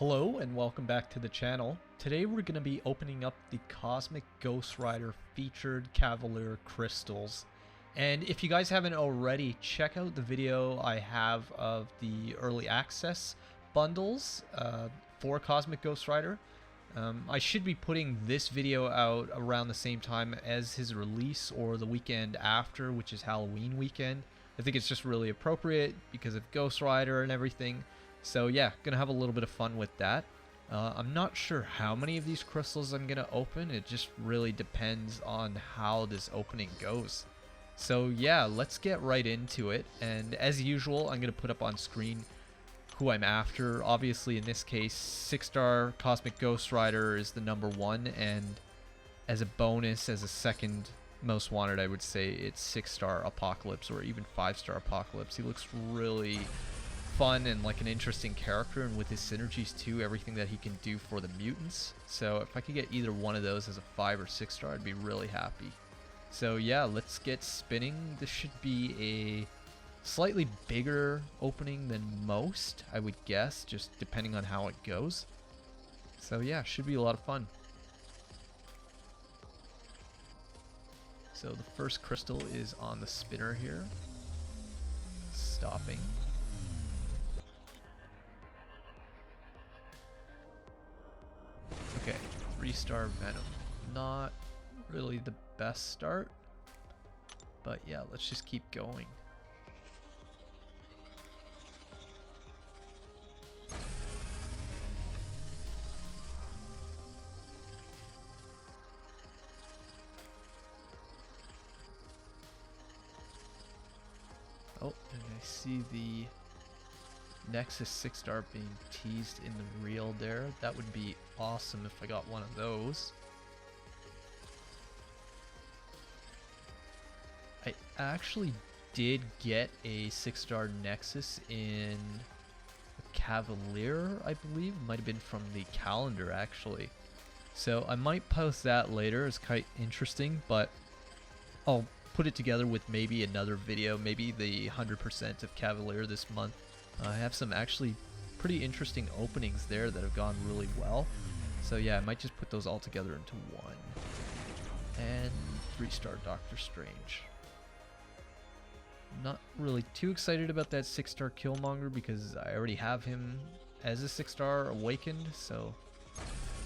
Hello and welcome back to the channel. Today we're going to be opening up the Cosmic Ghost Rider featured Cavalier crystals. And if you guys haven't already, check out the video I have of the early access bundles for Cosmic Ghost Rider. I should be putting this video out around the same time as his release or the weekend after, which is Halloween weekend. I think it's just really appropriate because of Ghost Rider and everything. So yeah, gonna have a little bit of fun with that. I'm not sure how many of these crystals I'm gonna open. It just really depends on how this opening goes. So yeah, let's get right into it. And as usual, I'm gonna put up on screen who I'm after. Obviously, in this case, 6-star Cosmic Ghost Rider is the #1, and as a bonus, as a second most wanted, I would say it's 6-star Apocalypse or even 5-star Apocalypse. He looks really fun and like an interesting character, and with his synergies too, everything that he can do for the mutants. So if I could get either one of those as a 5 or 6-star, I'd be really happy. So yeah, let's get spinning. This should be a slightly bigger opening than most, I would guess, just depending on how it goes. So yeah, should be a lot of fun. So the first crystal is on the spinner here. Stopping. Okay, 3-star Venom. Not really the best start, but yeah, let's just keep going. Oh, and I see the Nexus 6-star being teased in the reel there. That would be awesome if I got one of those. I actually did get a 6-star Nexus in Cavalier, I believe. Might have been from the calendar, actually. So I might post that later. It's quite interesting, but I'll put it together with maybe another video, maybe the 100% of Cavalier this month. I have some actually pretty interesting openings there that have gone really well. So yeah, I might just put those all together into one. And 3-star Doctor Strange. Not really too excited about that 6-star Killmonger because I already have him as a 6-star Awakened, so I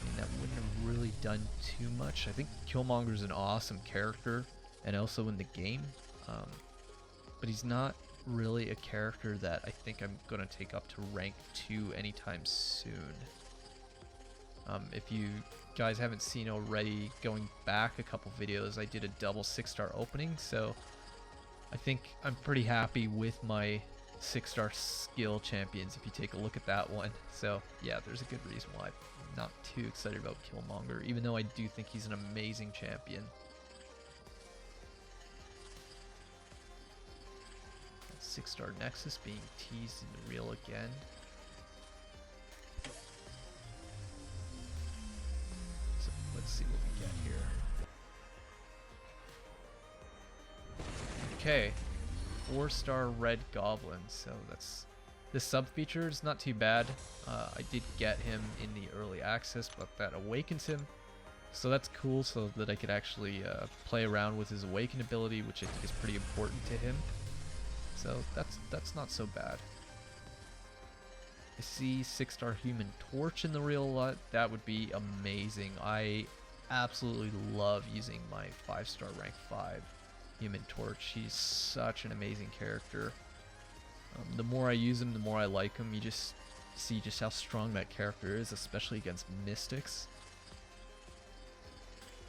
mean, that wouldn't have really done too much. I think Killmonger is an awesome character and also in the game, but he's not really a character that I think I'm going to take up to rank 2 anytime soon. If you guys haven't seen already, going back a couple videos, I did a double 6-star opening, so I think I'm pretty happy with my 6-star skill champions if you take a look at that one. So yeah, there's a good reason why I'm not too excited about Killmonger, even though I do think he's an amazing champion. 6-star Nexus being teased in the reel again. So let's see what we get here. Okay, 4-star Red Goblin. So that's the sub feature is not too bad. I did get him in the early access, but that awakens him. So that's cool, so that I could actually play around with his awaken ability, which I think is pretty important to him. So that's not so bad. I see 6-star Human Torch in the reel a lot. That would be amazing. I absolutely love using my 5-star rank 5 Human Torch. He's such an amazing character. The more I use him, the more I like him. You just see just how strong that character is, especially against Mystics.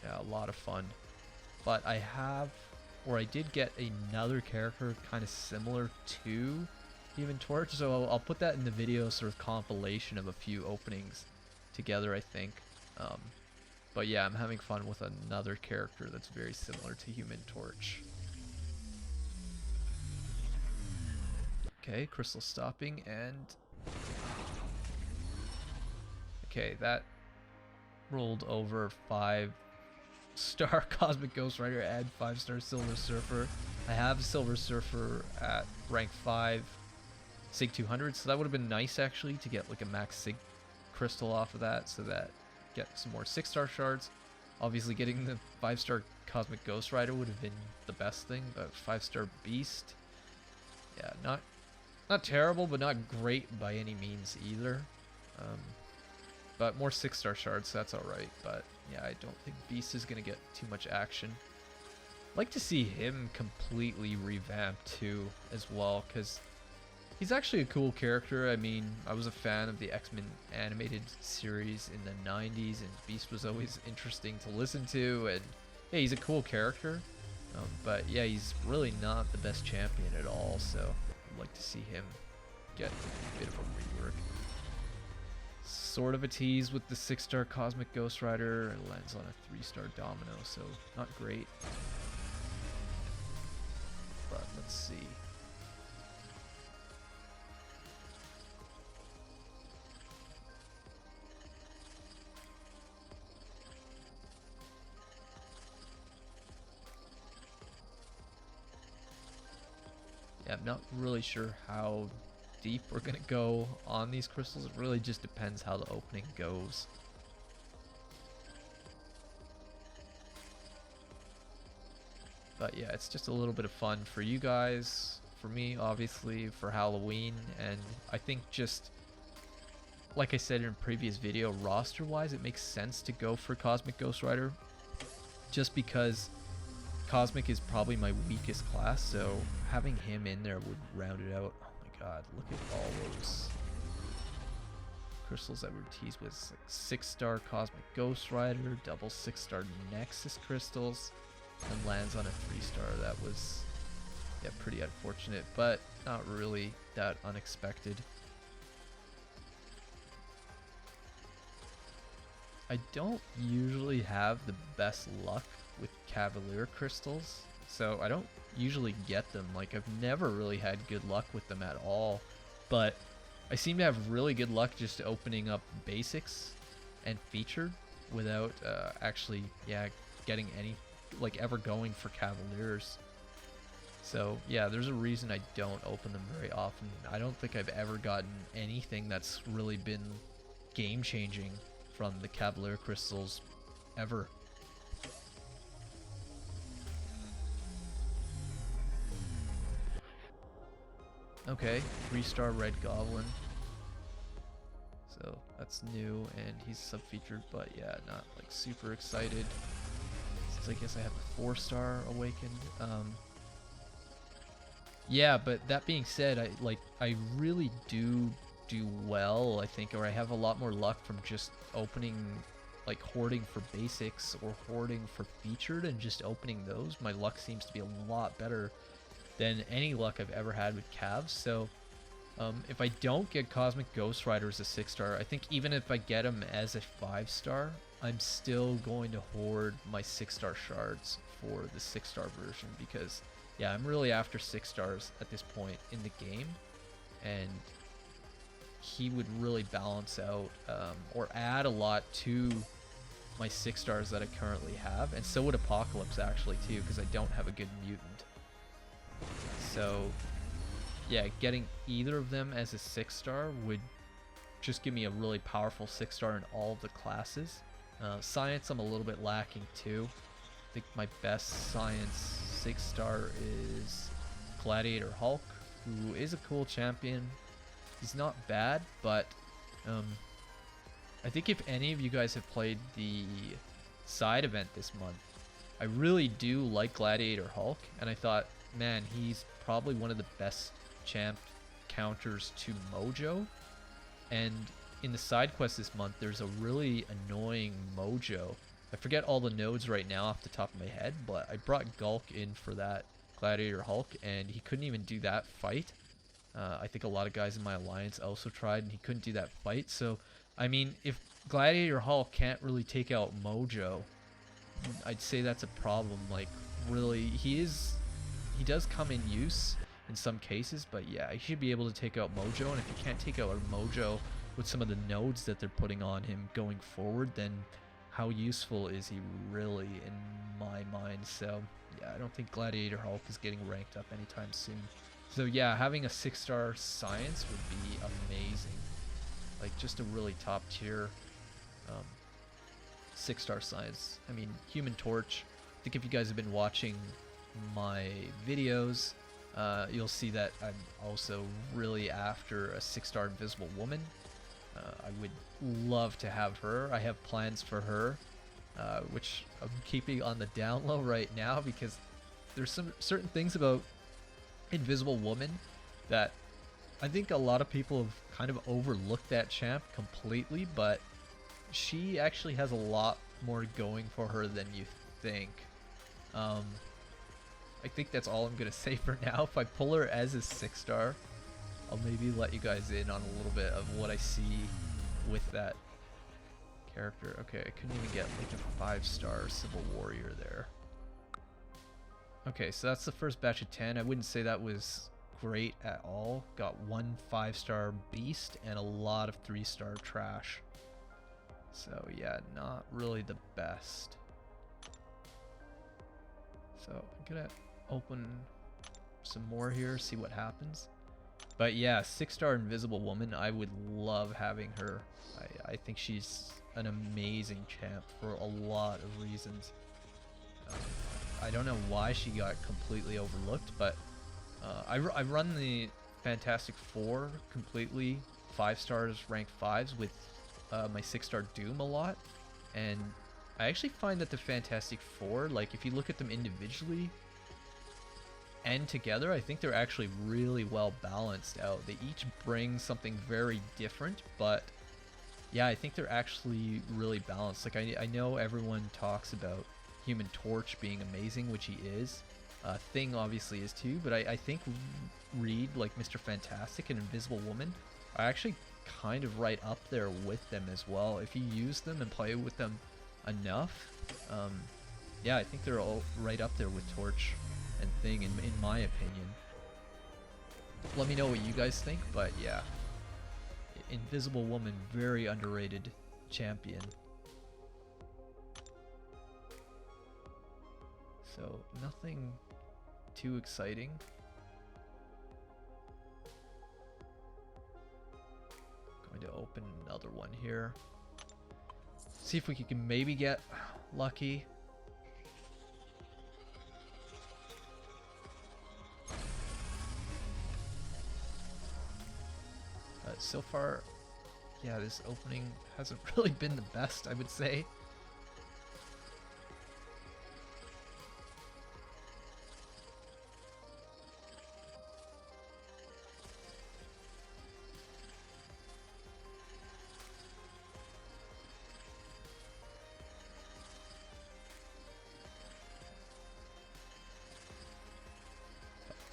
Yeah, a lot of fun. But I did get another character kind of similar to Human Torch, so I'll put that in the video, sort of compilation of a few openings together, I think. But yeah, I'm having fun with another character that's very similar to Human Torch. Okay, crystal stopping, and okay, that rolled over 5-star Cosmic Ghost Rider and 5-star Silver Surfer. I have Silver Surfer at rank 5 Sig 200, so that would have been nice actually to get like a max Sig crystal off of that so that get some more 6-star shards. Obviously getting the 5-star Cosmic Ghost Rider would have been the best thing, but 5-star Beast, yeah, not terrible, but not great by any means either. But more 6-star shards, so that's alright. But yeah, I don't think Beast is going to get too much action. I'd like to see him completely revamped too as well, because he's actually a cool character. I mean, I was a fan of the X-Men animated series in the 90s, and Beast was always interesting to listen to, and yeah, he's a cool character. But yeah, he's really not the best champion at all, so I'd like to see him get a bit of a rework. Sort of a tease with the 6-star Cosmic Ghost Rider. It lands on a 3-star Domino, so not great. But let's see. Yeah, I'm not really sure how deep we're gonna go on these crystals. It really just depends how the opening goes. But yeah, it's just a little bit of fun for you guys, for me obviously, for Halloween, and I think just like I said in a previous video, roster wise it makes sense to go for Cosmic Ghost Rider just because Cosmic is probably my weakest class, so having him in there would round it out. Oh my god, look at all those crystals that were teased with. 6-star Cosmic Ghost Rider, double 6-star Nexus crystals, and lands on a 3-star. That was, yeah, pretty unfortunate, but not really that unexpected. I don't usually have the best luck with Cavalier crystals, so I don't usually get them. Like, I've never really had good luck with them at all, but I seem to have really good luck just opening up basics and featured without actually, yeah, getting any, like, ever going for Cavaliers. So yeah, there's a reason I don't open them very often. I don't think I've ever gotten anything that's really been game changing from the Cavalier crystals ever. Okay, 3-star Red Goblin. So that's new, and he's sub-featured, but yeah, not like super excited. Since I guess I have a 4-star Awakened. Yeah, but that being said, I really do well, I think, or I have a lot more luck from just opening, like hoarding for basics or hoarding for featured and just opening those. My luck seems to be a lot better than any luck I've ever had with Cavs. So if I don't get Cosmic Ghost Rider as a 6-star, I think even if I get him as a 5-star, I'm still going to hoard my 6-star shards for the 6-star version, because yeah, I'm really after 6 stars at this point in the game, and he would really balance out or add a lot to my 6 stars that I currently have, and so would Apocalypse actually too, because I don't have a good mutant. So yeah, getting either of them as a 6-star would just give me a really powerful 6-star in all of the classes. Science I'm a little bit lacking too. I think my best Science 6-star is Gladiator Hulk, who is a cool champion. He's not bad, but I think if any of you guys have played the side event this month, I really do like Gladiator Hulk, and I thought, man, he's probably one of the best champ counters to Mojo. And in the side quest this month, there's a really annoying Mojo. I forget all the nodes right now off the top of my head, but I brought Gulk in for that Gladiator Hulk, and he couldn't even do that fight. I think a lot of guys in my alliance also tried, and he couldn't do that fight. So, I mean, if Gladiator Hulk can't really take out Mojo, I'd say that's a problem. Like, really, he does come in use in some cases, but yeah, he should be able to take out Mojo, and if he can't take out Mojo with some of the nodes that they're putting on him going forward, then how useful is he really in my mind? So yeah, I don't think Gladiator Hulk is getting ranked up anytime soon. So yeah, having a 6-star Science would be amazing. like just a really top tier um, 6-star science. I mean, Human Torch, I think if you guys have been watching my videos, you'll see that I'm also really after a 6-star Invisible Woman. I would love to have her. I have plans for her, which I'm keeping on the down low right now because there's some certain things about Invisible Woman that I think a lot of people have kind of overlooked that champ completely, but she actually has a lot more going for her than you think. I think that's all I'm gonna say for now. If I pull her as a 6-star, I'll maybe let you guys in on a little bit of what I see with that character. Okay, I couldn't even get like a 5-star Civil Warrior there. Okay, so that's the first batch of 10. I wouldn't say that was great at all. Got one 5-star beast and a lot of 3-star trash. So yeah, not really the best. So I'm gonna open some more here, see what happens. But yeah, 6-star Invisible Woman, I would love having her. I think she's an amazing champ for a lot of reasons. I don't know why she got completely overlooked, but I run the Fantastic Four completely 5 stars, rank 5s with my 6-star Doom a lot, and I actually find that the Fantastic Four, like if you look at them individually and together, I think they're actually really well balanced out. They each bring something very different, but yeah, I think they're actually really balanced. Like I know everyone talks about Human Torch being amazing, which he is. Thing obviously is too, but I think Reed, like Mr. Fantastic and Invisible Woman, are actually kind of right up there with them as well. If you use them and play with them enough, yeah, I think they're all right up there with Torch and Thing in my opinion. Let me know what you guys think, but yeah, Invisible Woman, very underrated champion. So nothing too exciting. Going to open another one here. See if we can maybe get lucky. So far, yeah, this opening hasn't really been the best, I would say.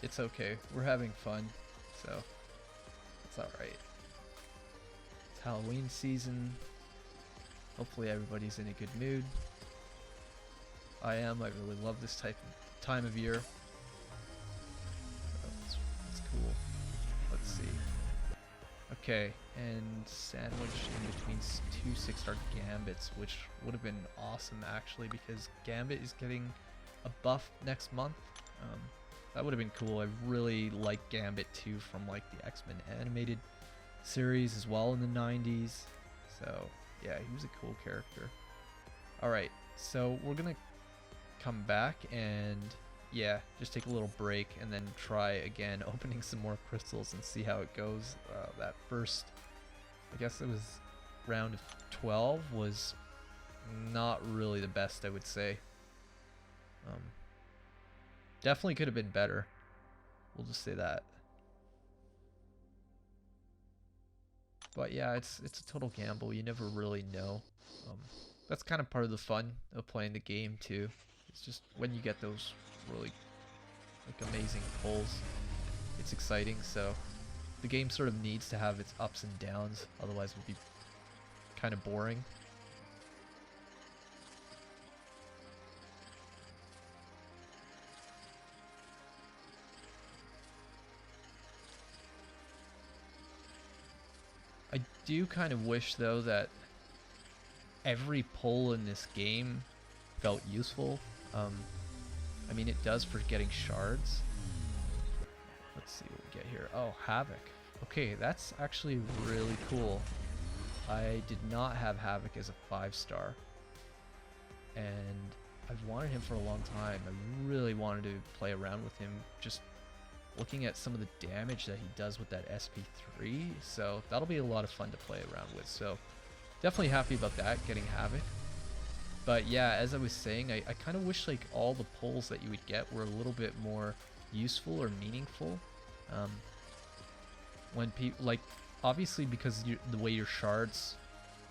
It's okay, we're having fun, so it's alright. It's Halloween season. Hopefully everybody's in a good mood. I am. I really love this time of year. So it's cool. Let's see. Okay, and sandwich in between 2 6-star Gambits, which would have been awesome actually, because Gambit is getting a buff next month. That would have been cool. I really like Gambit too, from like the X-Men animated series as well in the 90s. So yeah, he was a cool character. Alright, so we're gonna come back and yeah, just take a little break and then try again opening some more crystals and see how it goes. That first, I guess it was round of 12, was not really the best, I would say. Definitely could have been better. We'll just say that. But yeah, it's a total gamble. You never really know. That's kind of part of the fun of playing the game too. It's just when you get those really like amazing pulls, it's exciting. So the game sort of needs to have its ups and downs, otherwise it would be kind of boring. I do kind of wish though that every pull in this game felt useful. I mean, it does for getting shards. Let's see what we get here. Oh, Havoc. Okay, that's actually really cool. I did not have Havoc as a 5-star, and I've wanted him for a long time. I really wanted to play around with him, just looking at some of the damage that he does with that SP3, so that'll be a lot of fun to play around with. So definitely happy about that, getting Havoc. But yeah, as I was saying, I kind of wish like all the pulls that you would get were a little bit more useful or meaningful. When people, like, obviously because the way your shards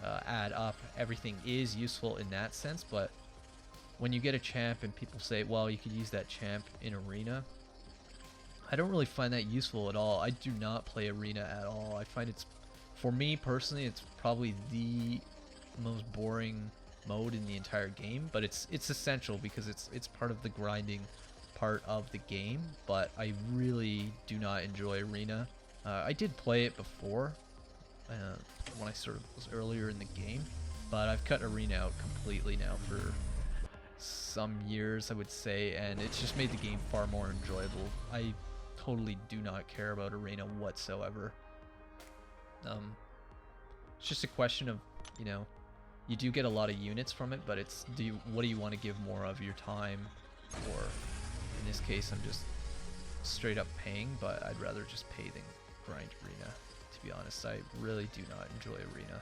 add up, everything is useful in that sense, but when you get a champ and people say, well, you could use that champ in arena, I don't really find that useful at all. I do not play arena at all. I find it's, for me personally, it's probably the most boring mode in the entire game, but it's essential because it's part of the grinding part of the game. But I really do not enjoy arena. I did play it before when I sort of was earlier in the game, but I've cut arena out completely now for some years, I would say, and it's just made the game far more enjoyable. I totally do not care about arena whatsoever. It's just a question of, you know, you do get a lot of units from it, but it's what do you want to give more of your time, or in this case I'm just straight up paying, but I'd rather just pay than grind arena, to be honest. I really do not enjoy arena.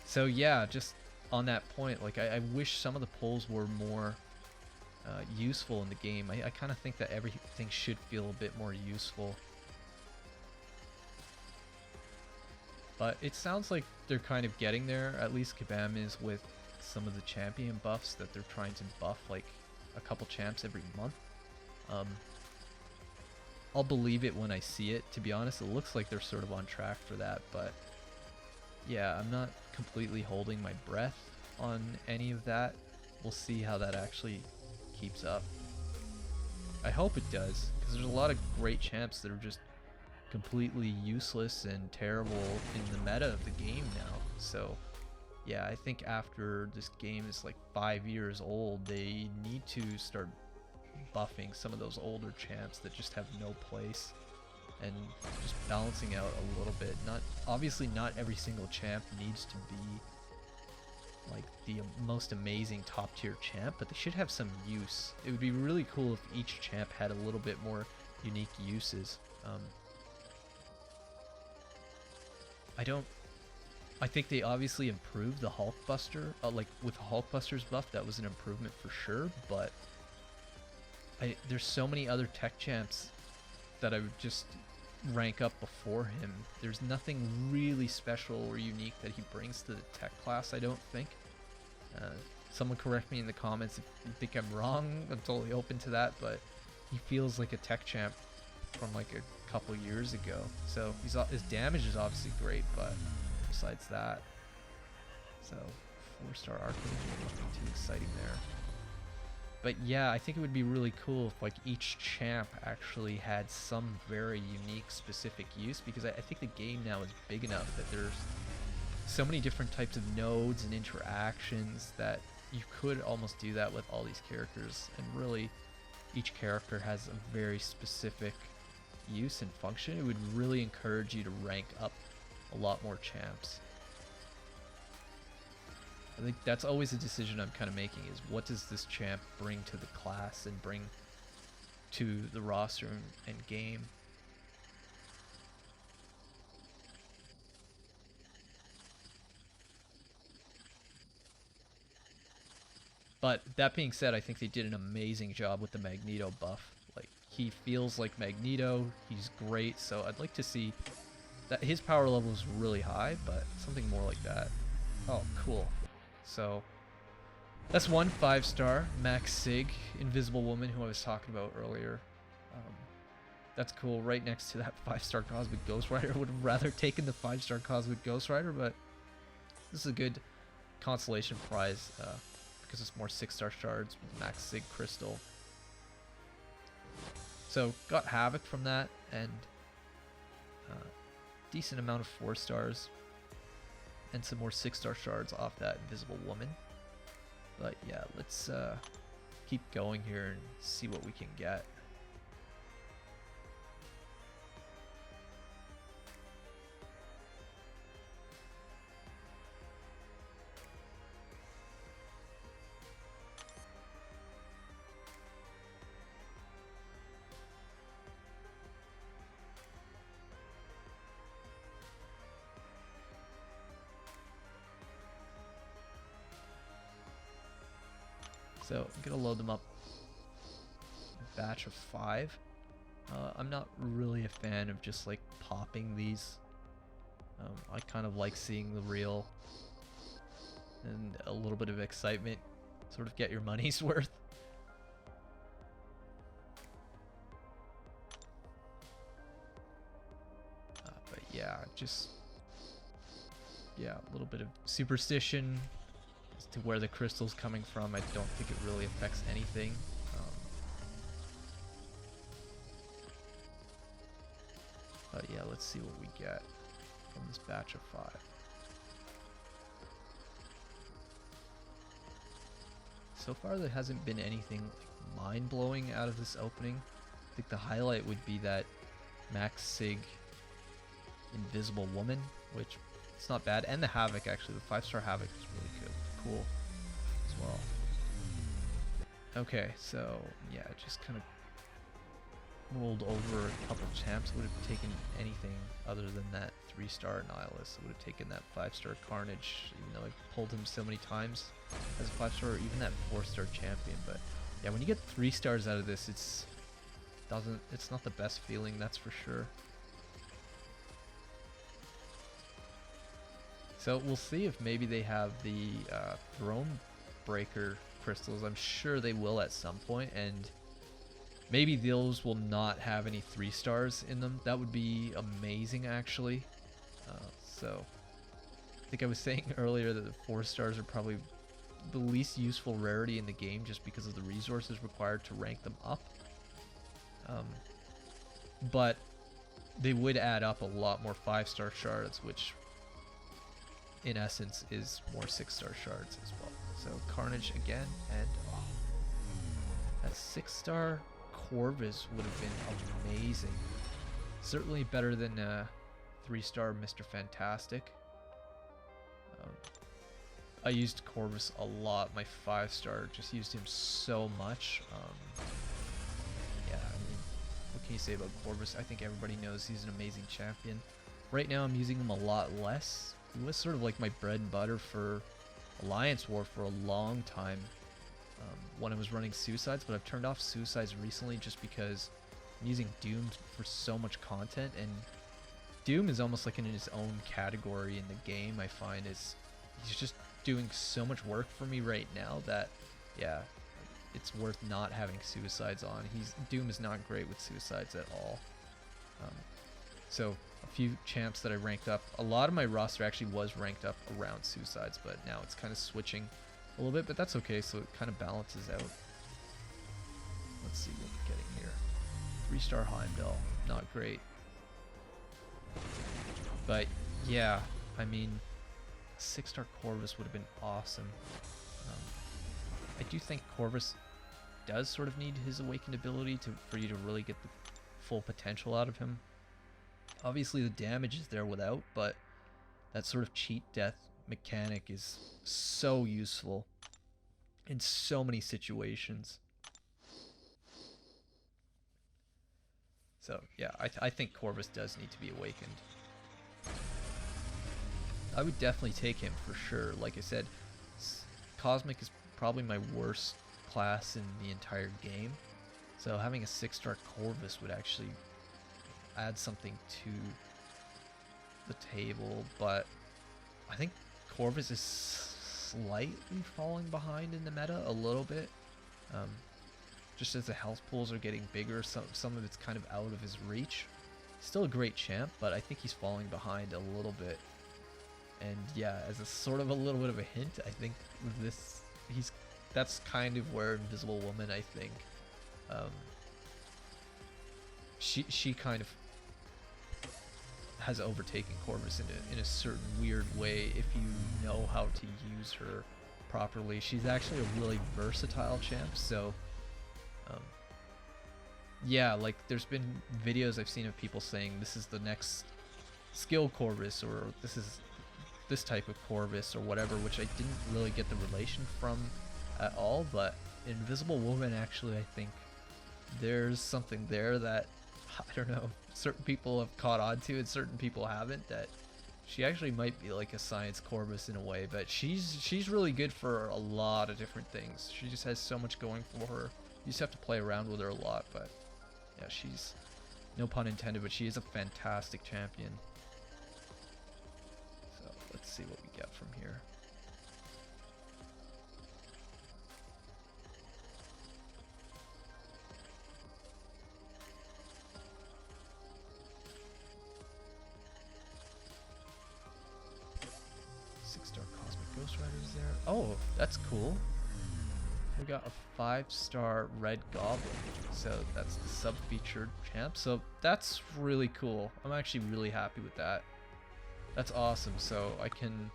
So yeah, just on that point, like I wish some of the pulls were more useful in the game. I kind of think that everything should feel a bit more useful. But it sounds like they're kind of getting there, at least Kabam is, with some of the champion buffs that they're trying to buff, like a couple champs every month. I'll believe it when I see it, to be honest. It looks like they're sort of on track for that, but yeah, I'm not completely holding my breath on any of that. We'll see how that actually keeps up. I hope it does, because there's a lot of great champs that are just completely useless and terrible in the meta of the game now. So yeah, I think after this game is like 5 years old, they need to start buffing some of those older champs that just have no place, and just balancing out a little bit. Obviously not every single champ needs to be like the most amazing top tier champ, but they should have some use. It would be really cool if each champ had a little bit more unique uses. I think they obviously improved the Hulkbuster, like with the Hulkbuster's buff, that was an improvement for sure, but there's so many other tech champs that I would just rank up before him. There's nothing really special or unique that he brings to the tech class, I don't think. Someone correct me in the comments if you think I'm wrong. I'm totally open to that, but he feels like a tech champ from like a couple years ago. So his damage is obviously great, but besides that, so 4-star Archangel, nothing too exciting there. But yeah, I think it would be really cool if like each champ actually had some very unique specific use, because I think the game now is big enough that there's so many different types of nodes and interactions that you could almost do that with all these characters, and really each character has a very specific use and function. It would really encourage you to rank up a lot more champs. I think that's always a decision I'm kind of making, is what does this champ bring to the class and bring to the roster and game. But that being said, I think they did an amazing job with the Magneto buff. Like, he feels like Magneto, he's great, so I'd like to see that. His power level is really high, but something more like that. Oh, cool. So that's one 5-star, Max Sig, Invisible Woman, who I was talking about earlier. That's cool, right next to that 5-star Cosmic Ghost Rider. I would have rather taken the 5-star Cosmic Ghost Rider, but this is a good consolation prize, because it's more 6-star shards with Max Sig Crystal. So got Havoc from that, and decent amount of 4 stars, and some more 6-star shards off that Invisible Woman. But yeah, let's keep going here and see what we can get. So I'm gonna load them up. Batch of 5. I'm not really a fan of just like popping these. I kind of like seeing the reel and a little bit of excitement, sort of get your money's worth. But yeah, just a little bit of superstition as to where the crystal's coming from. I don't think it really affects anything. But yeah, let's see what we get from this batch of 5. So far there hasn't been anything like mind-blowing out of this opening. I think the highlight would be that Max Sig Invisible Woman, which it's not bad, and the Havoc actually. The 5-star Havoc is really good, cool as well. Okay, so yeah, just kind of rolled over a couple champs. Would have taken anything other than that 3-star Nihilus. Would have taken that 5-star Carnage, even though I pulled him so many times as a 5-star, or even that 4-star champion. But yeah, when you get 3 stars out of this, it's not the best feeling, that's for sure. So we'll see if maybe they have the Throne Breaker crystals. I'm sure they will at some point, and maybe those will not have any 3 stars in them. That would be amazing, actually. So I think I was saying earlier that the 4 stars are probably the least useful rarity in the game, just because of the resources required to rank them up. But they would add up a lot more 5-star shards, which in essence is more 6-star shards as well. So Carnage again, and that 6-star Corvus would have been amazing. Certainly better than 3-star Mr. Fantastic. I used Corvus a lot. My 5-star just used him so much. Yeah, I mean, what can you say about Corvus? I think everybody knows he's an amazing champion. Right now I'm using him a lot less. He was sort of like my bread and butter for Alliance War for a long time when I was running Suicides, but I've turned off Suicides recently just because I'm using Doom for so much content, and Doom is almost like in his own category in the game. I find he's just doing so much work for me right now that, yeah, it's worth not having Suicides on. Doom is not great with Suicides at all. So a few champs that I ranked up. A lot of my roster actually was ranked up around Suicides, but now it's kind of switching a little bit, but that's okay, so it kind of balances out. Let's see what we're getting here. 3-star Heimdall, not great. But yeah, I mean, 6-star Corvus would have been awesome. I do think Corvus does sort of need his awakened ability for you to really get the full potential out of him. Obviously the damage is there without, but that sort of cheat death mechanic is so useful in so many situations. So yeah, I think Corvus does need to be awakened. I would definitely take him for sure. Like I said, Cosmic is probably my worst class in the entire game. So having a 6-star Corvus would actually add something to the table, but I think Corvus is slightly falling behind in the meta a little bit. Just as the health pools are getting bigger, some of it's kind of out of his reach. Still a great champ, but I think he's falling behind a little bit. And yeah, as a sort of a little bit of a hint, I think that's kind of where Invisible Woman, I think, she kind of has overtaken Corvus in a certain weird way if you know how to use her properly. She's actually a really versatile champ, so yeah, like there's been videos I've seen of people saying this is the next skill Corvus, or this is this type of Corvus or whatever, which I didn't really get the relation from at all. But Invisible Woman, actually, I think there's something there that, I don't know, certain people have caught on to and certain people haven't, that She actually might be like a Science Corvus in a way, but she's really good for a lot of different things. She just has so much going for her. You just have to play around with her a lot, but yeah, she's, no pun intended, but she is a fantastic champion. So let's see what we get from here. Ghost Rider's there. Oh, that's cool. We got a 5-star Red Goblin. So that's the sub-featured champ. So that's really cool. I'm actually really happy with that. That's awesome. So I can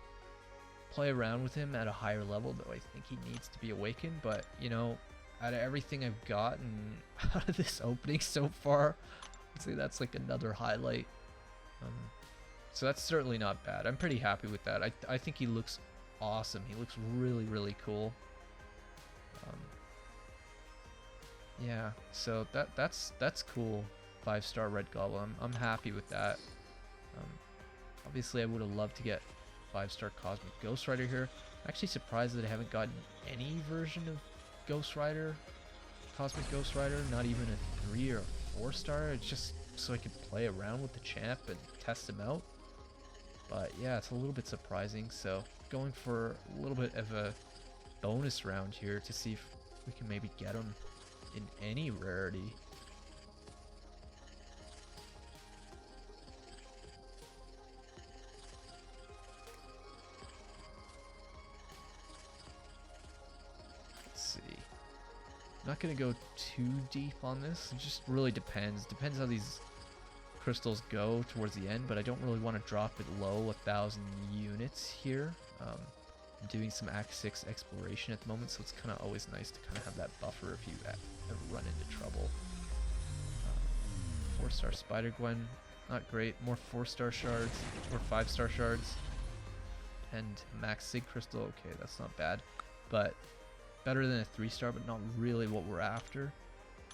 play around with him at a higher level, though I think he needs to be awakened. But, you know, out of everything I've gotten out of this opening so far, I'd say that's like another highlight. So that's certainly not bad. I'm pretty happy with that. I think he looks awesome. He looks really, really cool. Yeah, so that's cool. 5-star Red Goblin. I'm happy with that. Obviously, I would have loved to get 5-star Cosmic Ghost Rider here. I'm actually surprised that I haven't gotten any version of Ghost Rider, Cosmic Ghost Rider, not even a 3 or a 4-star. It's just so I could play around with the champ and test him out. But yeah, it's a little bit surprising. So going for a little bit of a bonus round here to see if we can maybe get him in any rarity. Let's see. I'm not gonna go too deep on this. It just really depends. Depends how these crystals go towards the end, but I don't really want to drop it low 1,000 units here. I'm doing some Act 6 exploration at the moment, so it's kind of always nice to kind of have that buffer if you ever run into trouble. 4-star Spider-Gwen, not great. More 4-star shards, or 5-star shards. And Max Sig Crystal, okay, that's not bad. But better than a 3-star, but not really what we're after.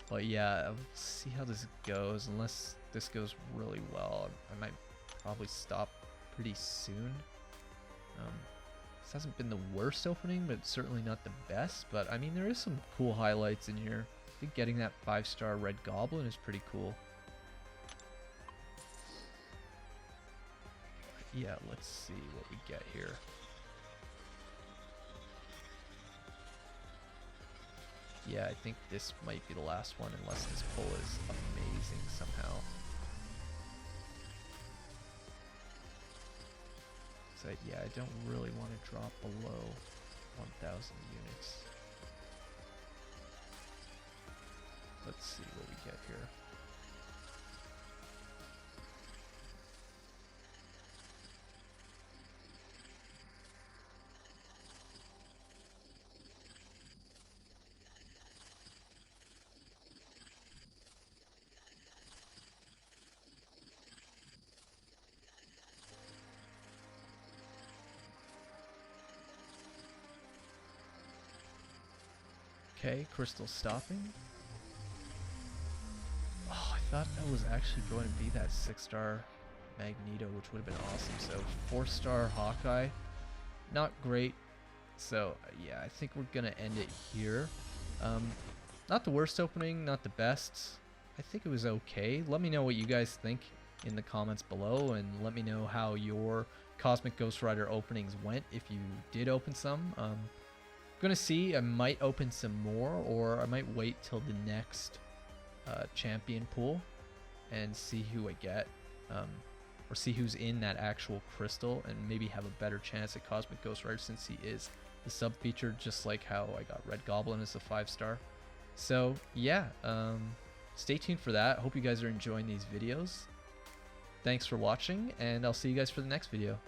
But yeah, I'll see how this goes. Unless this goes really well, I might probably stop pretty soon. This hasn't been the worst opening, but certainly not the best. But I mean, there is some cool highlights in here. I think getting that 5-star Red Goblin is pretty cool. Yeah, let's see what we get here. Yeah, I think this might be the last one unless this pull is amazing somehow. So yeah, I don't really want to drop below 1,000 units. Let's see what we get here. Okay, crystal stopping. Oh, I thought that was actually going to be that 6-star Magneto, which would have been awesome. So 4-star Hawkeye, not great. So yeah, I think we're gonna end it here. Not the worst opening, not the best. I think it was okay. Let me know what you guys think in the comments below, and let me know how your Cosmic Ghost Rider openings went if you did open some. Gonna see, I might open some more, or I might wait till the next champion pool and see who I get, or see who's in that actual crystal, and maybe have a better chance at Cosmic Ghost Rider since he is the sub feature, just like how I got Red Goblin as a 5-star. So yeah, stay tuned for that. Hope you guys are enjoying these videos. Thanks for watching, and I'll see you guys for the next video.